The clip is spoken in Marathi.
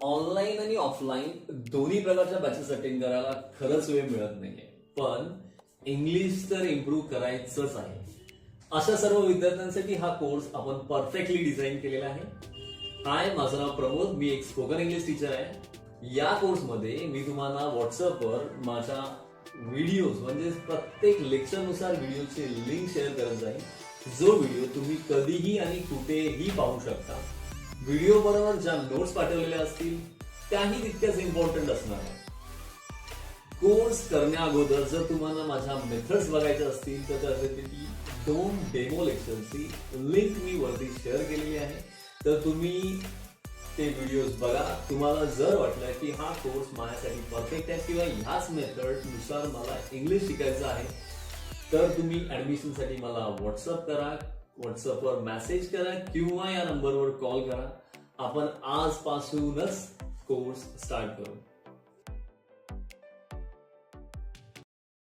ऑनलाईन आणि ऑफलाईन दोन्ही प्रकारच्या बॅचेस अटेंड करायला खरंच वेळ मिळत नाहीये, पण इंग्लिश तर इम्प्रूव्ह करायचंच आहे. अशा सर्व विद्यार्थ्यांसाठी हा कोर्स आपण परफेक्टली डिझाईन केलेला आहे. हाय, माझं नाव प्रमोद, मी एक स्पोकन इंग्लिश टीचर आहे. या कोर्समध्ये मी तुम्हाला व्हॉट्सअपवर माझ्या व्हिडिओज म्हणजे प्रत्येक लेक्चरनुसार व्हिडिओची लिंक शेअर करत जाईल, जो व्हिडिओ तुम्ही कधीही आणि कुठेही पाहू शकता. व्हिडिओ बरोबर ज्या नोट्स पाठवलेल्या असतील त्याही तितक्याच इम्पॉर्टंट असणार आहे. कोर्स करण्या अगोदर जर तुम्हाला माझ्या मेथड्स बघायच्या असतील तर त्यासाठी 2 डेमो लेक्चरची लिंक मी वरती शेअर केलेली आहे, तर तुम्ही ते व्हिडिओज बघा. तुम्हाला जर वाटलं की हा कोर्स माझ्यासाठी परफेक्ट आहे किंवा ह्याच मेथडनुसार मला इंग्लिश शिकायचं आहे, तर तुम्ही ऍडमिशनसाठी मला व्हॉट्सअप करा, व्हॉट्सअपवर मेसेज करा किंवा या नंबरवर कॉल करा. आपण आजपासूनच कोर्स स्टार्ट करू.